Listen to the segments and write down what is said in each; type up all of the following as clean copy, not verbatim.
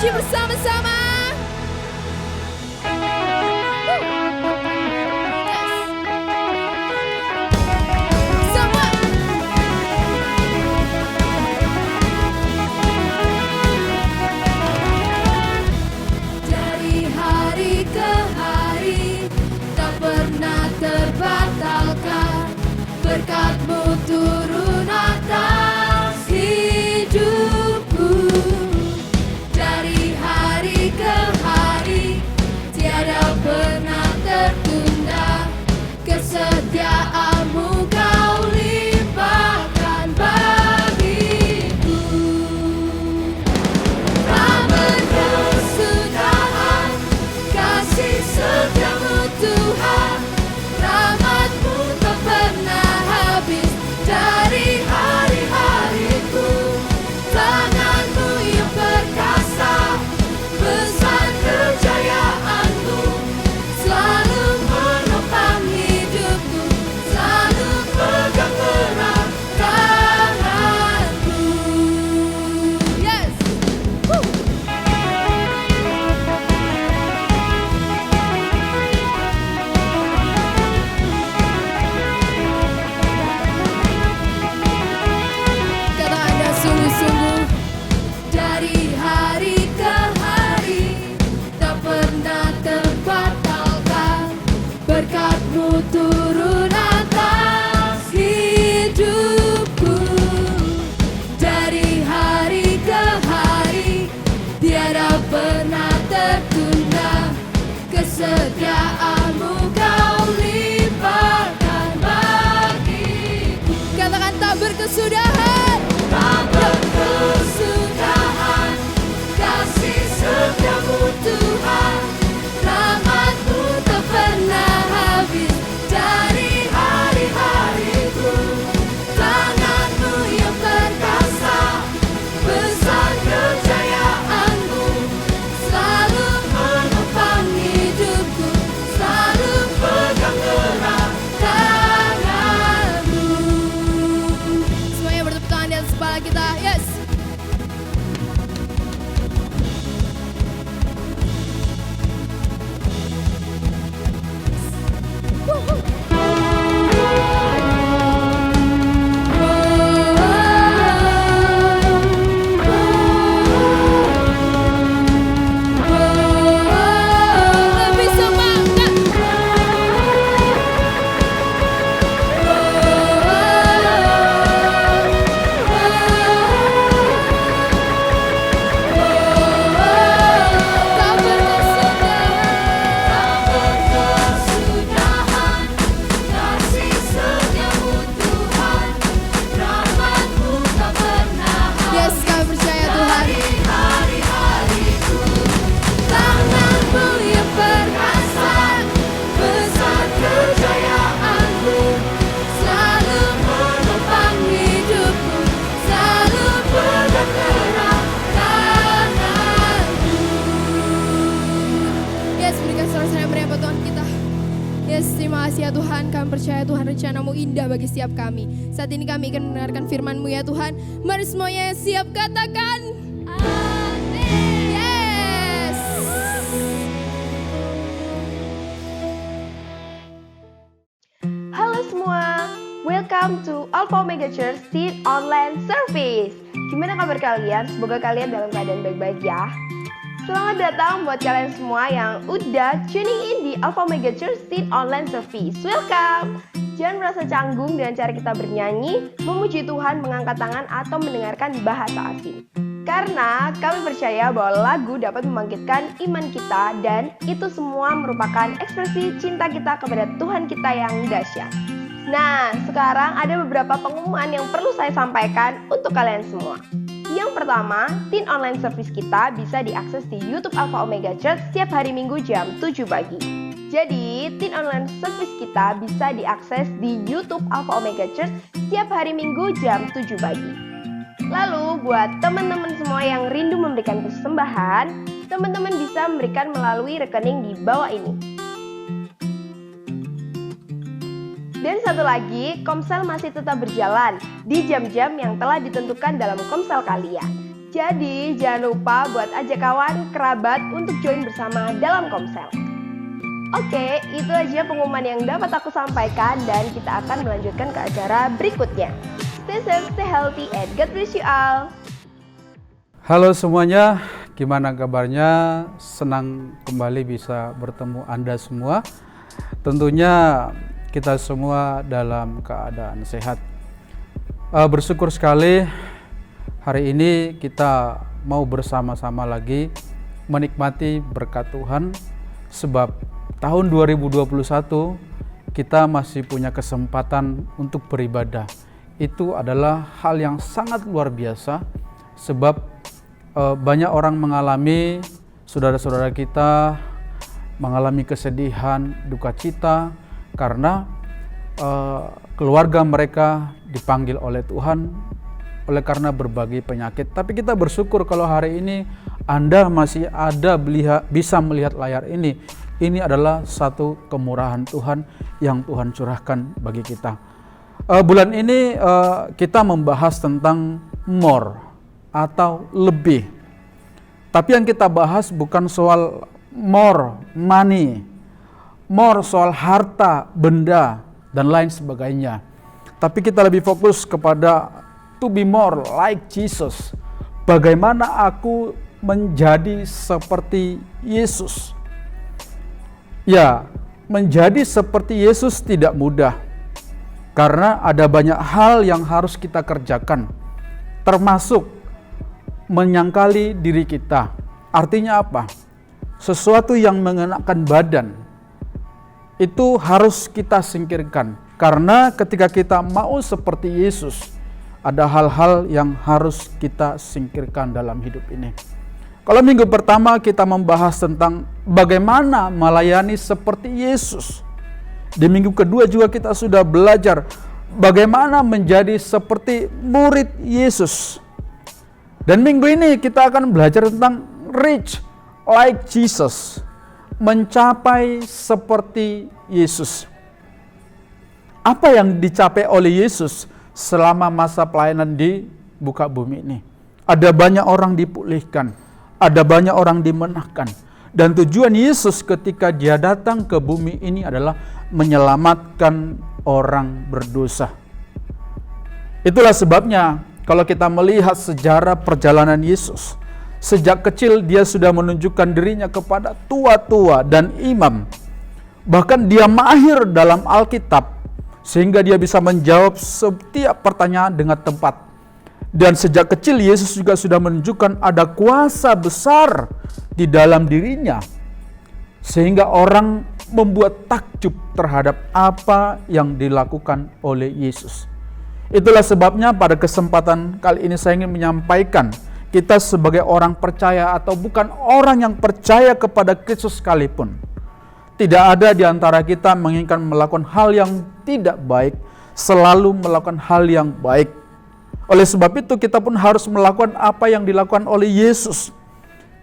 puji bersama-sama. Semua. Dari hari ke hari tak pernah terbatalkan, berkat-Mu turun atas hidupku. Dari hari ke hari tiada pernah tertunda, kesetiaan-Mu Kau limpahkan bagiku. Tak berkesudahan kasih setia-Mu Tuhan, rahmat-Mu tak pernah habis dari hari-hariku. Tangan-Mu yang perkasa, besar kejayaan-Mu, selalu menopang hidupku, selalu pegang erat tangan-Mu. Yes. Woo. Kata Anda sungguh-sungguh dari hari ke hari tak pernah terbatalkan, berkat-Mu turun atas hidupku. Dari hari ke hari tiada pernah tertunda, kesetiaan-Mu Kau limpahkan bagiku. Katakan tak berkesudahan, tak berkesudahan kasih setia-Mu Tuhan, rahmat-Mu tak pernah habis dari hari-hariku. Tangan-Mu yang perkasa, besar kejayaan-Mu, selalu menopang hidupku, selalu pegang erat tangan-Mu. Semuanya bertepuk tangan di atas kepala kita. Yes. Lebih semangat. Tak berkesudahan kasih setia-Mu Tuhan, rahmat-Mu tak pernah habis. Yes, kami percaya Tuhan. Hari-hariku, tangan-Mu yang perkasa, besar kejayaan-Mu, selalu menopang hidupku, selalu pegang erat tangan-Mu. Yes, berikan sorak-sorai yang meriah buat Tuhan kita. Yes, terima kasih ya Tuhan. Kami percaya Tuhan rencana-Mu indah bagi setiap kami. Saat ini kami akan mendengarkan firman-Mu ya Tuhan. Mari semuanya yang siap katakan amin. Yes. Halo semua, welcome to Alpha Omega Church Teen Online Service. Gimana kabar kalian? Semoga kalian dalam keadaan baik-baik ya. Selamat datang buat kalian semua yang udah tuning in di Alpha Omega Church Teen Online Service. Welcome! Jangan merasa canggung dengan cara kita bernyanyi, memuji Tuhan, mengangkat tangan, atau mendengarkan bahasa asing. Karena kami percaya bahwa lagu dapat membangkitkan iman kita dan itu semua merupakan ekspresi cinta kita kepada Tuhan kita yang dahsyat. Nah, sekarang ada beberapa pengumuman yang perlu saya sampaikan untuk kalian semua. Yang pertama, Teen Online Service kita bisa diakses di YouTube Alpha Omega Church setiap hari Minggu jam 7 pagi. Jadi, Teen Online Service kita bisa diakses di YouTube Alpha Omega Church setiap hari Minggu jam 7 pagi. Lalu, buat teman-teman semua yang rindu memberikan persembahan, teman-teman bisa memberikan melalui rekening di bawah ini. Dan satu lagi, Komsel masih tetap berjalan di jam-jam yang telah ditentukan dalam Komsel kalian. Jadi jangan lupa buat ajak kawan, kerabat untuk join bersama dalam Komsel. Oke, itu aja pengumuman yang dapat aku sampaikan dan kita akan melanjutkan ke acara berikutnya. Stay safe, stay healthy, and God bless you all. Halo semuanya, gimana kabarnya? Senang kembali bisa bertemu Anda semua. Tentunya kita semua dalam keadaan sehat. Bersyukur sekali hari ini kita mau bersama-sama lagi menikmati berkat Tuhan, sebab tahun 2021 kita masih punya kesempatan untuk beribadah. Itu adalah hal yang sangat luar biasa, sebab banyak orang mengalami, saudara-saudara kita mengalami kesedihan, duka cita karena keluarga mereka dipanggil oleh Tuhan oleh karena berbagai penyakit. Tapi kita bersyukur kalau hari ini Anda masih ada bisa melihat layar ini. Ini adalah satu kemurahan Tuhan yang Tuhan curahkan bagi kita. Bulan ini kita membahas tentang more atau lebih. Tapi yang kita bahas bukan soal more money, more soal harta, benda, dan lain sebagainya. Tapi kita lebih fokus kepada to be more like Jesus. Bagaimana aku menjadi seperti Yesus? Ya, menjadi seperti Yesus tidak mudah. Karena ada banyak hal yang harus kita kerjakan. Termasuk menyangkali diri kita. Artinya apa? Sesuatu yang mengenakan badan itu harus kita singkirkan. Karena ketika kita mau seperti Yesus, ada hal-hal yang harus kita singkirkan dalam hidup ini. Kalau minggu pertama kita membahas tentang bagaimana melayani seperti Yesus. Di minggu kedua juga kita sudah belajar bagaimana menjadi seperti murid Yesus. Dan minggu ini kita akan belajar tentang reach like Jesus. Mencapai seperti Yesus. Apa yang dicapai oleh Yesus selama masa pelayanan di muka bumi ini? Ada banyak orang dipulihkan, ada banyak orang dimenangkan. Dan tujuan Yesus ketika dia datang ke bumi ini adalah menyelamatkan orang berdosa. Itulah sebabnya kalau kita melihat sejarah perjalanan Yesus, sejak kecil dia sudah menunjukkan dirinya kepada tua-tua dan imam. Bahkan dia mahir dalam Alkitab, sehingga dia bisa menjawab setiap pertanyaan dengan tepat. Dan sejak kecil Yesus juga sudah menunjukkan ada kuasa besar di dalam dirinya, sehingga orang membuat takjub terhadap apa yang dilakukan oleh Yesus. Itulah sebabnya pada kesempatan kali ini saya ingin menyampaikan, kita sebagai orang percaya atau bukan orang yang percaya kepada Kristus sekalipun, tidak ada di antara kita menginginkan melakukan hal yang tidak baik, selalu melakukan hal yang baik. Oleh sebab itu kita pun harus melakukan apa yang dilakukan oleh Yesus.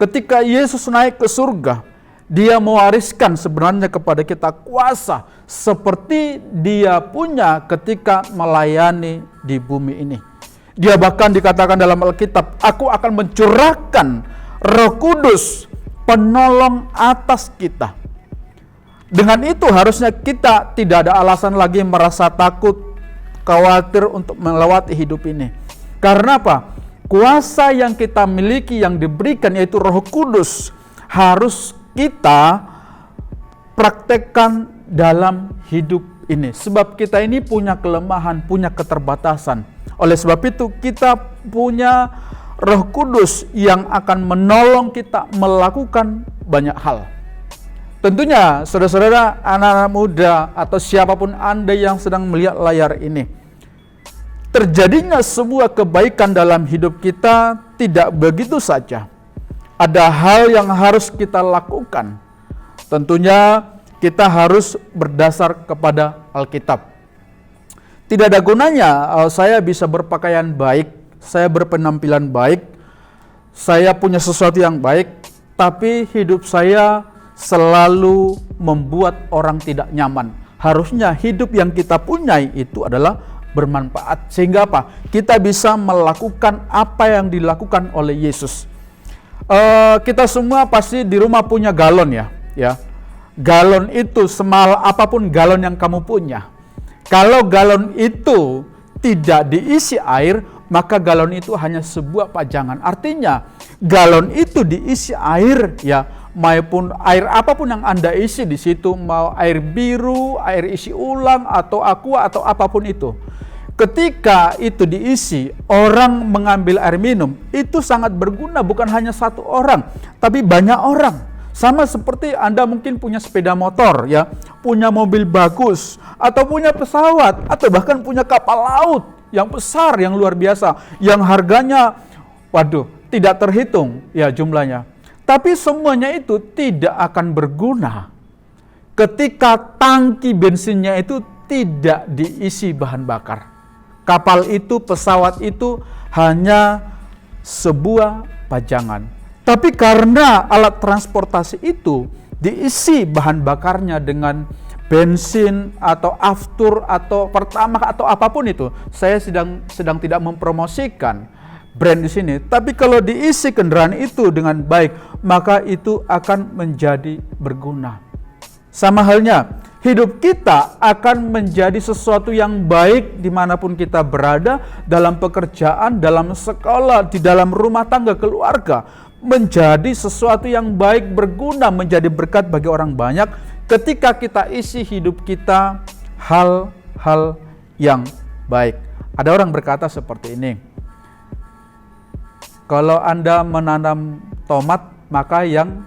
Ketika Yesus naik ke surga, dia mewariskan sebenarnya kepada kita kuasa seperti dia punya ketika melayani di bumi ini. Dia bahkan dikatakan dalam Alkitab, aku akan mencurahkan Roh Kudus, penolong atas kita. Dengan itu harusnya kita tidak ada alasan lagi merasa takut, khawatir untuk melewati hidup ini. Karena apa? Kuasa yang kita miliki yang diberikan yaitu Roh Kudus harus kita praktekkan dalam hidup ini. Sebab kita ini punya kelemahan, punya keterbatasan. Oleh sebab itu kita punya Roh Kudus yang akan menolong kita melakukan banyak hal. Tentunya saudara-saudara, anak-anak muda atau siapapun Anda yang sedang melihat layar ini, terjadinya sebuah kebaikan dalam hidup kita tidak begitu saja. Ada hal yang harus kita lakukan. Tentunya kita harus berdasar kepada Alkitab. Tidak ada gunanya saya bisa berpakaian baik, saya berpenampilan baik, saya punya sesuatu yang baik, tapi hidup saya selalu membuat orang tidak nyaman. Harusnya hidup yang kita punya itu adalah bermanfaat. Sehingga apa? Kita bisa melakukan apa yang dilakukan oleh Yesus. Kita semua pasti di rumah punya galon ya. Galon itu semahal apapun galon yang kamu punya. Kalau galon itu tidak diisi air, maka galon itu hanya sebuah pajangan. Artinya galon itu diisi air ya, maupun air apapun yang Anda isi di situ, mau air biru, air isi ulang atau aqua atau apapun itu. Ketika itu diisi, orang mengambil air minum, itu sangat berguna, bukan hanya satu orang, tapi banyak orang. Sama seperti Anda mungkin punya sepeda motor ya, punya mobil bagus, atau punya pesawat, atau bahkan punya kapal laut yang besar, yang luar biasa, yang harganya, tidak terhitung ya jumlahnya. Tapi semuanya itu tidak akan berguna ketika tangki bensinnya itu tidak diisi bahan bakar. Kapal itu, pesawat itu hanya sebuah pajangan. Tapi karena alat transportasi itu diisi bahan bakarnya dengan bensin atau aftur atau pertamax atau apapun itu, saya sedang tidak mempromosikan brand di sini. Tapi kalau diisi kendaraan itu dengan baik, maka itu akan menjadi berguna. Sama halnya, hidup kita akan menjadi sesuatu yang baik dimanapun kita berada, dalam pekerjaan, dalam sekolah, di dalam rumah tangga, keluarga. Menjadi sesuatu yang baik, berguna, menjadi berkat bagi orang banyak ketika kita isi hidup kita hal-hal yang baik. Ada orang berkata seperti ini, kalau Anda menanam tomat, maka yang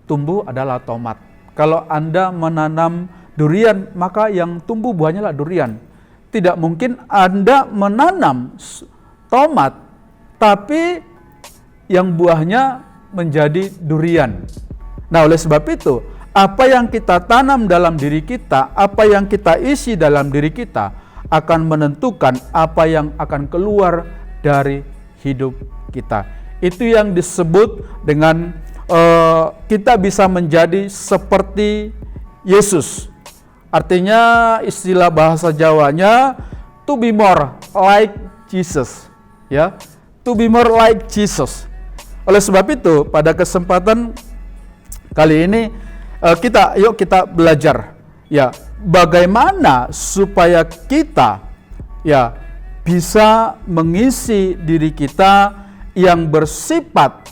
tumbuh adalah tomat. Kalau Anda menanam durian, maka yang tumbuh buahnya adalah durian. Tidak mungkin Anda menanam tomat, tapi yang buahnya menjadi durian. Nah, oleh sebab itu, apa yang kita tanam dalam diri kita, apa yang kita isi dalam diri kita, akan menentukan apa yang akan keluar dari hidup kita. Itu yang disebut dengan kita bisa menjadi seperti Yesus. Artinya istilah bahasa Jawanya, to be more like Jesus. Ya, to be more like Jesus. Oleh sebab itu, pada kesempatan kali ini yuk kita belajar ya bagaimana supaya kita ya bisa mengisi diri kita yang bersifat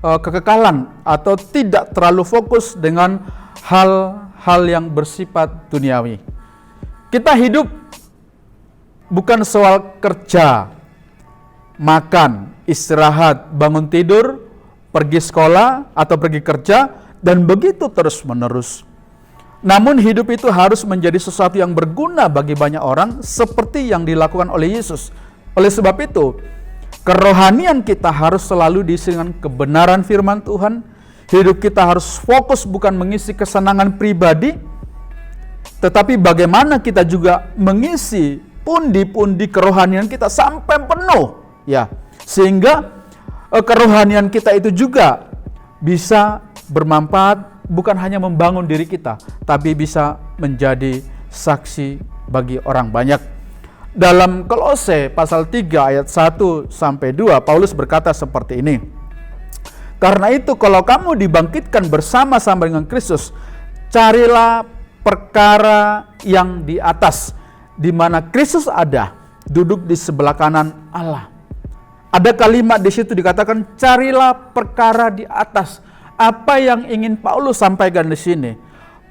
kekekalan atau tidak terlalu fokus dengan hal-hal yang bersifat duniawi. Kita hidup bukan soal kerja, makan, istirahat, bangun tidur, pergi sekolah atau pergi kerja, dan begitu terus-menerus. Namun hidup itu harus menjadi sesuatu yang berguna bagi banyak orang seperti yang dilakukan oleh Yesus. Oleh sebab itu, kerohanian kita harus selalu diisi dengan kebenaran firman Tuhan. Hidup kita harus fokus bukan mengisi kesenangan pribadi, tetapi bagaimana kita juga mengisi pundi-pundi kerohanian kita sampai penuh. Ya, sehingga kerohanian kita itu juga bisa bermanfaat, bukan hanya membangun diri kita, tapi bisa menjadi saksi bagi orang banyak. Dalam Kolose pasal 3 ayat 1 sampai 2, Paulus berkata seperti ini. Karena itu kalau kamu dibangkitkan bersama-sama dengan Kristus, carilah perkara yang di atas, di mana Kristus ada, duduk di sebelah kanan Allah. Ada kalimat di situ dikatakan carilah perkara di atas. Apa yang ingin Paulus sampaikan di sini?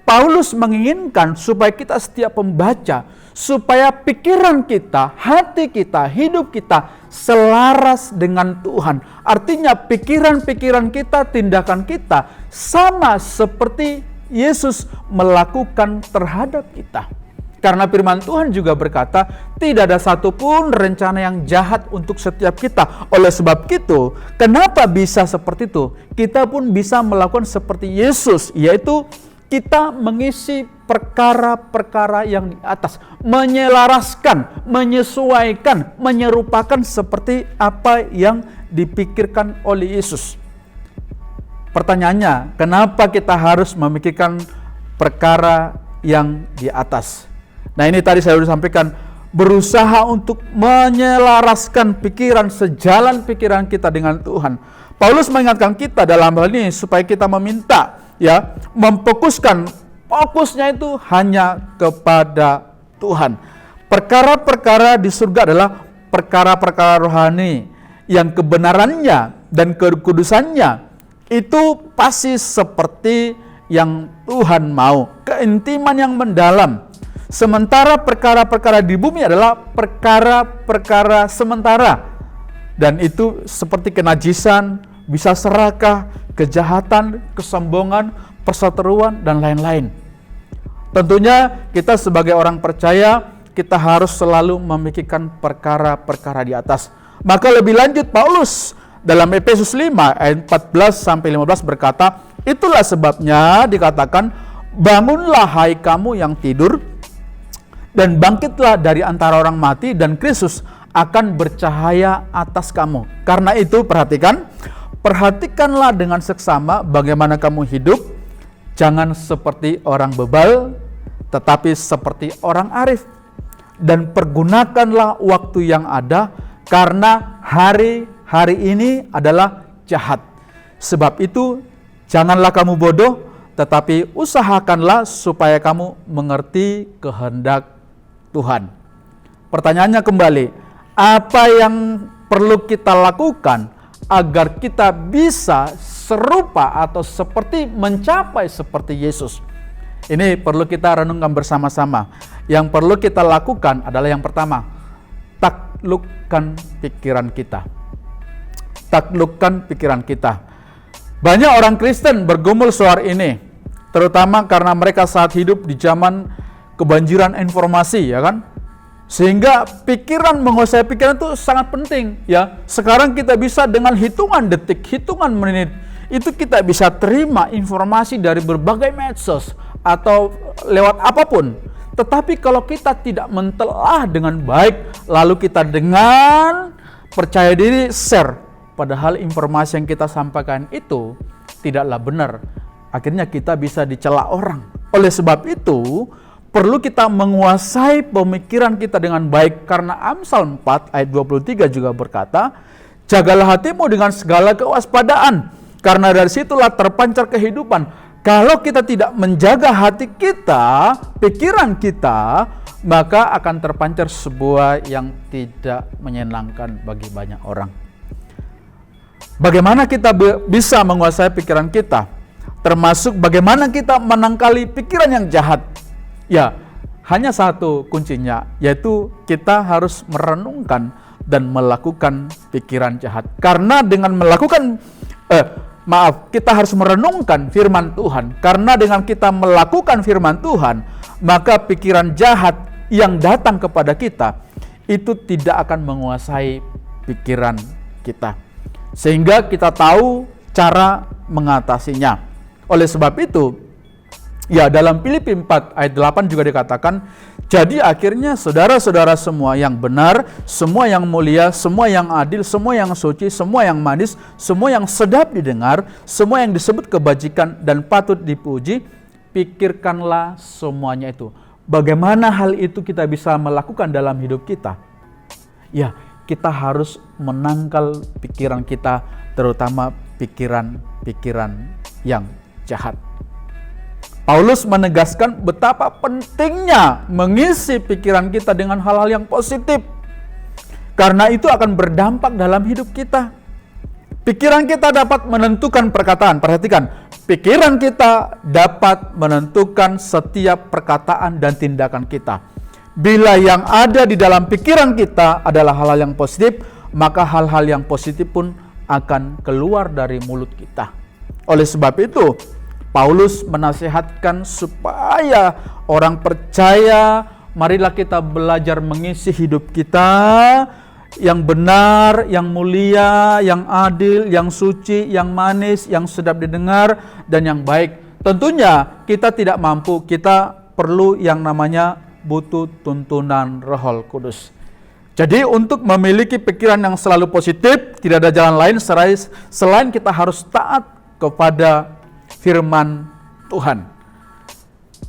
Paulus menginginkan supaya kita setiap pembaca, supaya pikiran kita, hati kita, hidup kita selaras dengan Tuhan. Artinya pikiran-pikiran kita, tindakan kita sama seperti Yesus melakukan terhadap kita. Karena firman Tuhan juga berkata, tidak ada satupun rencana yang jahat untuk setiap kita. Oleh sebab itu, kenapa bisa seperti itu? Kita pun bisa melakukan seperti Yesus, yaitu kita mengisi perkara-perkara yang di atas. Menyelaraskan, menyesuaikan, menyerupakan seperti apa yang dipikirkan oleh Yesus. Pertanyaannya, kenapa kita harus memikirkan perkara yang di atas? Nah, ini tadi saya sudah sampaikan, berusaha untuk menyelaraskan pikiran, sejalan pikiran kita dengan Tuhan. Paulus mengingatkan kita dalam hal ini supaya kita meminta, ya, memfokuskan, fokusnya itu hanya kepada Tuhan. Perkara-perkara di surga adalah perkara-perkara rohani yang kebenarannya dan kekudusannya itu pasti seperti yang Tuhan mau, keintiman yang mendalam. Sementara perkara-perkara di bumi adalah perkara-perkara sementara, dan itu seperti kenajisan, bisa serakah, kejahatan, kesombongan, perseteruan, dan lain-lain. Tentunya kita sebagai orang percaya, kita harus selalu memikirkan perkara-perkara di atas. Maka lebih lanjut Paulus dalam Efesus 5 ayat 14-15 berkata, itulah sebabnya dikatakan, bangunlah hai kamu yang tidur, dan bangkitlah dari antara orang mati, dan Kristus akan bercahaya atas kamu. Karena itu perhatikanlah dengan seksama bagaimana kamu hidup, jangan seperti orang bebal, tetapi seperti orang arif. Dan pergunakanlah waktu yang ada, karena hari ini adalah jahat. Sebab itu janganlah kamu bodoh, tetapi usahakanlah supaya kamu mengerti kehendak Tuhan. Pertanyaannya kembali, apa yang perlu kita lakukan agar kita bisa serupa atau seperti mencapai seperti Yesus? Ini perlu kita renungkan bersama-sama. Yang perlu kita lakukan adalah yang pertama, taklukkan pikiran kita. Taklukkan pikiran kita. Banyak orang Kristen bergumul soal ini, terutama karena mereka saat hidup di zaman kebanjiran informasi, ya kan? Sehingga pikiran, menguasai pikiran itu sangat penting, ya. Sekarang kita bisa dengan hitungan detik, hitungan menit, itu kita bisa terima informasi dari berbagai medsos atau lewat apapun. Tetapi kalau kita tidak mentelah dengan baik, lalu kita dengan percaya diri share, padahal informasi yang kita sampaikan itu tidaklah benar, akhirnya kita bisa dicela orang. Oleh sebab itu, perlu kita menguasai pemikiran kita dengan baik, karena Amsal 4 ayat 23 juga berkata, jagalah hatimu dengan segala kewaspadaan, karena dari situlah terpancar kehidupan. Kalau kita tidak menjaga hati kita, pikiran kita, maka akan terpancar sebuah yang tidak menyenangkan bagi banyak orang. Bagaimana kita bisa menguasai pikiran kita? Termasuk bagaimana kita menangkali pikiran yang jahat? Ya, hanya satu kuncinya, yaitu kita harus merenungkan dan melakukan pikiran jahat. Karena dengan melakukan, kita harus merenungkan firman Tuhan. Karena dengan kita melakukan firman Tuhan, maka pikiran jahat yang datang kepada kita, itu tidak akan menguasai pikiran kita. Sehingga kita tahu cara mengatasinya. Oleh sebab itu, ya, dalam Filipi 4 ayat 8 juga dikatakan, jadi akhirnya saudara-saudara semua yang benar, semua yang mulia, semua yang adil, semua yang suci, semua yang manis, semua yang sedap didengar, semua yang disebut kebajikan dan patut dipuji, pikirkanlah semuanya itu. Bagaimana hal itu kita bisa melakukan dalam hidup kita? Ya, kita harus menangkal pikiran kita, terutama pikiran-pikiran yang jahat. Paulus menegaskan betapa pentingnya mengisi pikiran kita dengan hal-hal yang positif, karena itu akan berdampak dalam hidup kita. Pikiran kita dapat menentukan perkataan. Perhatikan, pikiran kita dapat menentukan setiap perkataan dan tindakan kita. Bila yang ada di dalam pikiran kita adalah hal-hal yang positif, maka hal-hal yang positif pun akan keluar dari mulut kita. Oleh sebab itu, Paulus menasihatkan supaya orang percaya, marilah kita belajar mengisi hidup kita yang benar, yang mulia, yang adil, yang suci, yang manis, yang sedap didengar, dan yang baik. Tentunya kita tidak mampu, kita perlu yang namanya butuh tuntunan Roh Kudus. Jadi untuk memiliki pikiran yang selalu positif, tidak ada jalan lain selain kita harus taat kepada firman Tuhan.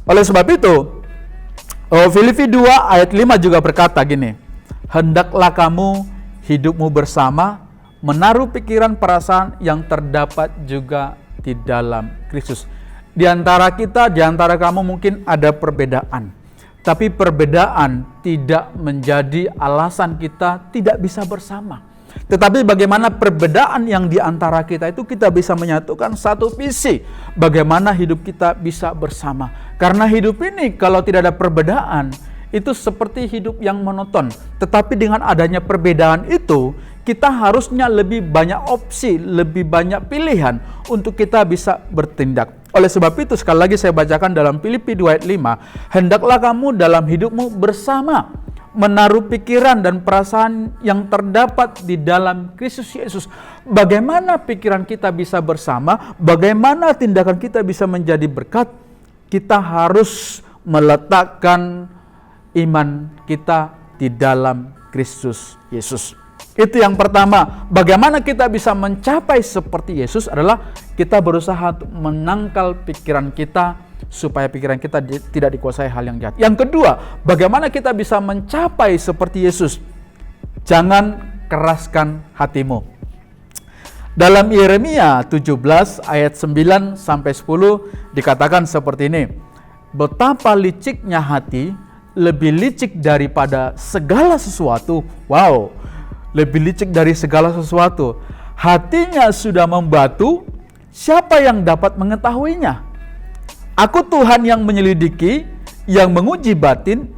Oleh sebab itu, Filipi 2 ayat 5 juga berkata gini, hendaklah kamu hidupmu bersama, menaruh pikiran perasaan yang terdapat juga di dalam Kristus. Di antara kita, di antara kamu mungkin ada perbedaan. Tapi perbedaan tidak menjadi alasan kita tidak bisa bersama. Tetapi bagaimana perbedaan yang di antara kita itu kita bisa menyatukan satu visi. Bagaimana hidup kita bisa bersama. Karena hidup ini kalau tidak ada perbedaan, itu seperti hidup yang monoton. Tetapi dengan adanya perbedaan itu, kita harusnya lebih banyak opsi, lebih banyak pilihan untuk kita bisa bertindak. Oleh sebab itu sekali lagi saya bacakan dalam Filipi 2 ayat 5, hendaklah kamu dalam hidupmu bersama, menaruh pikiran dan perasaan yang terdapat di dalam Kristus Yesus. Bagaimana pikiran kita bisa bersama, bagaimana tindakan kita bisa menjadi berkat, kita harus meletakkan iman kita di dalam Kristus Yesus. Itu yang pertama. Bagaimana kita bisa mencapai seperti Yesus adalah kita berusaha untuk menangkal pikiran kita supaya pikiran kita tidak dikuasai hal yang jahat. Yang kedua, bagaimana kita bisa mencapai seperti Yesus? Jangan keraskan hatimu. Dalam Yeremia 17 ayat 9 sampai 10 dikatakan seperti ini. Betapa liciknya hati, lebih licik daripada segala sesuatu. Wow, lebih licik dari segala sesuatu. Hatinya sudah membatu, siapa yang dapat mengetahuinya? Aku Tuhan yang menyelidiki, yang menguji batin,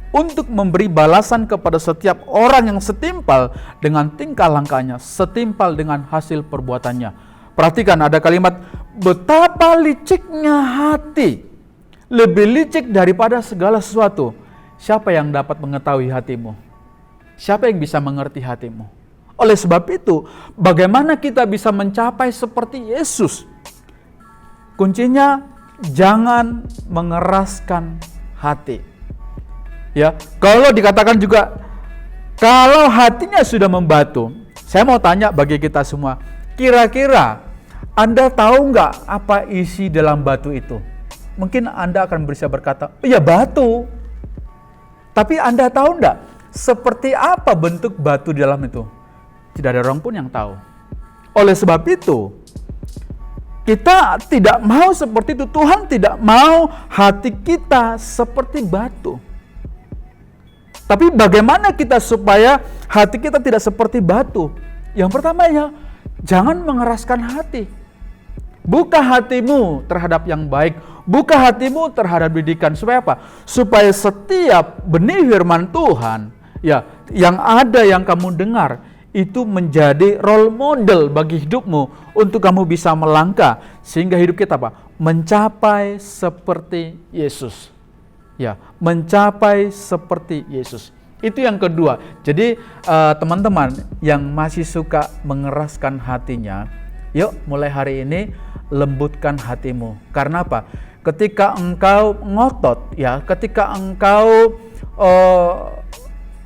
untuk memberi balasan kepada setiap orang yang setimpal dengan tingkah langkahnya, setimpal dengan hasil perbuatannya. Perhatikan ada kalimat, betapa liciknya hati, lebih licik daripada segala sesuatu. Siapa yang dapat mengetahui hatimu? Siapa yang bisa mengerti hatimu? Oleh sebab itu, bagaimana kita bisa mencapai seperti Yesus? Kuncinya, jangan mengeraskan hati. Ya, kalau dikatakan juga, kalau hatinya sudah membatu, saya mau tanya bagi kita semua, kira-kira Anda tahu nggak apa isi dalam batu itu? Mungkin Anda akan bisa berkata, iya batu. Tapi Anda tahu nggak? Seperti apa bentuk batu di dalam itu? Tidak ada orang pun yang tahu. Oleh sebab itu, kita tidak mau seperti itu. Tuhan tidak mau hati kita seperti batu. Tapi bagaimana kita supaya hati kita tidak seperti batu? Yang pertama ya, jangan mengeraskan hati. Buka hatimu terhadap yang baik. Buka hatimu terhadap didikan. Supaya apa? Supaya setiap benih firman Tuhan ya, yang ada yang kamu dengar itu menjadi role model bagi hidupmu untuk kamu bisa melangkah sehingga hidup kita apa? Mencapai seperti Yesus. Ya, mencapai seperti Yesus. Itu yang kedua. Jadi teman-teman yang masih suka mengeraskan hatinya, yuk mulai hari ini lembutkan hatimu. Karena apa? Ketika engkau ngotot, ya, ketika engkau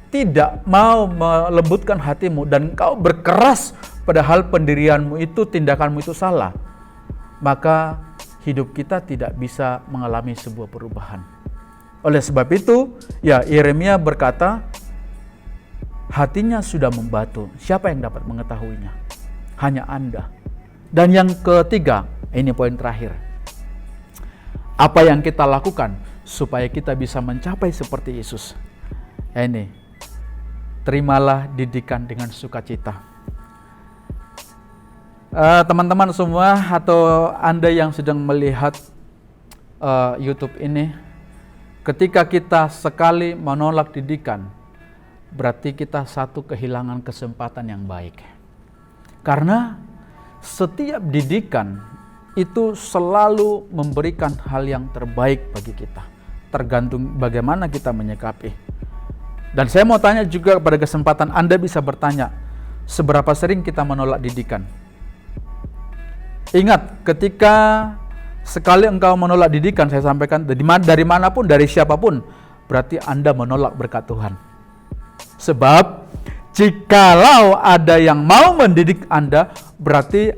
tidak mau melembutkan hatimu dan engkau berkeras padahal pendirianmu itu, tindakanmu itu salah, maka hidup kita tidak bisa mengalami sebuah perubahan. Oleh sebab itu, ya Yeremia berkata, hatinya sudah membatu, siapa yang dapat mengetahuinya? Hanya Anda. Dan yang ketiga, ini poin terakhir. Apa yang kita lakukan supaya kita bisa mencapai seperti Yesus? Ini, terimalah didikan dengan sukacita. Teman-teman semua atau Anda yang sedang melihat YouTube ini, ketika kita sekali menolak didikan, berarti kita satu kehilangan kesempatan yang baik. Karena setiap didikan itu selalu memberikan hal yang terbaik bagi kita. Tergantung bagaimana kita menyikapi. Dan saya mau tanya juga pada kesempatan Anda bisa bertanya, seberapa sering kita menolak didikan? Ingat, ketika sekali engkau menolak didikan, saya sampaikan, dari manapun, dari siapapun, berarti Anda menolak berkat Tuhan. Sebab, jikalau ada yang mau mendidik Anda, berarti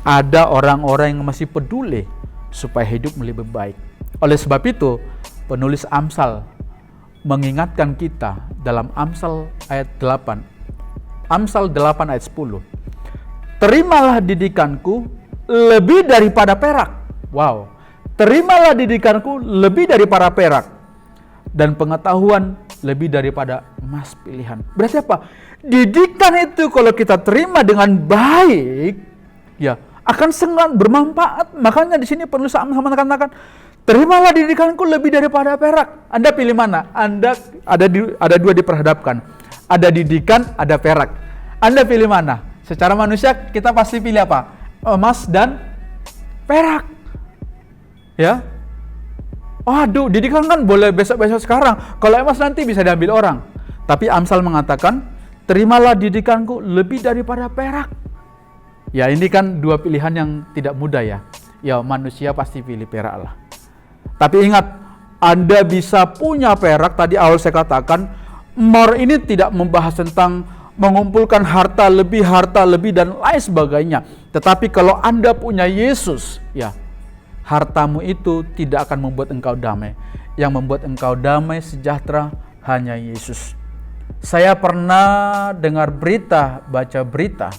ada orang-orang yang masih peduli supaya hidup lebih baik. Oleh sebab itu, penulis Amsal mengingatkan kita dalam Amsal ayat 8. Amsal 8 ayat 10. Terimalah didikanku lebih daripada perak. Wow. Terimalah didikanku lebih daripada perak, dan pengetahuan lebih daripada emas pilihan. Berarti apa? Didikan itu kalau kita terima dengan baik, ya akan sangat bermanfaat. Makanya di sini penulis sama katakan, terimalah didikanku lebih daripada perak. Anda pilih mana? Anda ada dua diperhadapkan. Ada didikan, ada perak. Anda pilih mana? Secara manusia kita pasti pilih apa? Emas dan perak. Ya. Waduh, didikan kan boleh besok-besok sekarang. Kalau emas nanti bisa diambil orang. Tapi Amsal mengatakan, terimalah didikanku lebih daripada perak. Ya, ini kan dua pilihan yang tidak mudah ya. Ya, manusia pasti pilih perak lah. Tapi ingat, Anda bisa punya perak. Tadi awal saya katakan, More ini tidak membahas tentang mengumpulkan harta lebih dan lain sebagainya. Tetapi kalau Anda punya Yesus, ya, hartamu itu tidak akan membuat engkau damai. Yang membuat engkau damai sejahtera hanya Yesus. Saya pernah dengar baca berita,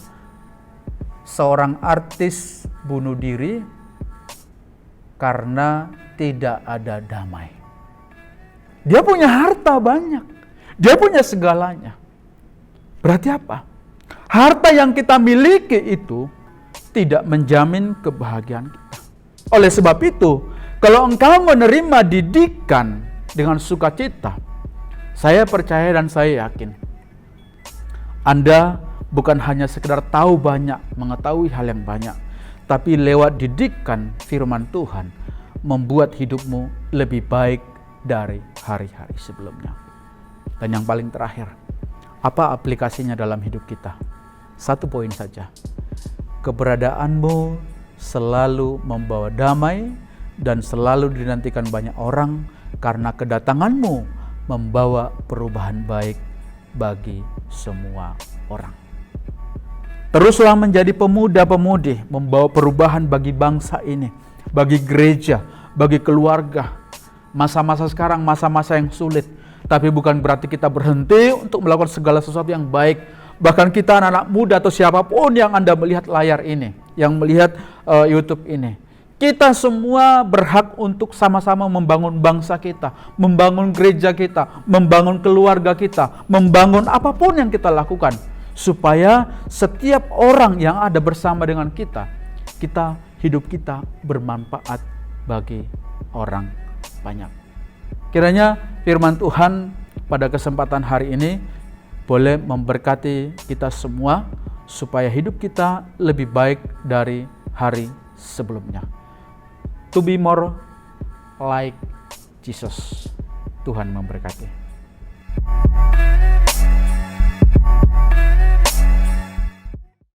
seorang artis bunuh diri karena tidak ada damai. Dia punya harta banyak, dia punya segalanya. Berarti apa? Harta yang kita miliki itu tidak menjamin kebahagiaan kita. Oleh sebab itu, kalau engkau menerima didikan dengan sukacita, saya percaya dan saya yakin, Anda bukan hanya sekedar tahu banyak, mengetahui hal yang banyak, tapi lewat didikan firman Tuhan, membuat hidupmu lebih baik dari hari-hari sebelumnya. Dan yang paling terakhir, apa aplikasinya dalam hidup kita? Satu poin saja. Keberadaanmu selalu membawa damai dan selalu dinantikan banyak orang, karena kedatanganmu membawa perubahan baik bagi semua orang. Teruslah menjadi pemuda-pemudi, membawa perubahan bagi bangsa ini, bagi gereja, bagi keluarga. Masa-masa sekarang masa-masa yang sulit, tapi bukan berarti kita berhenti untuk melakukan segala sesuatu yang baik. Bahkan kita anak-anak muda atau siapapun yang Anda melihat layar ini, yang melihat YouTube ini, kita semua berhak untuk sama-sama membangun bangsa kita, membangun gereja kita, membangun keluarga kita, membangun apapun yang kita lakukan, supaya setiap orang yang ada bersama dengan kita, hidup kita bermanfaat bagi orang banyak. Kiranya firman Tuhan pada kesempatan hari ini boleh memberkati kita semua, supaya hidup kita lebih baik dari hari sebelumnya. To be more like Jesus. Tuhan memberkati.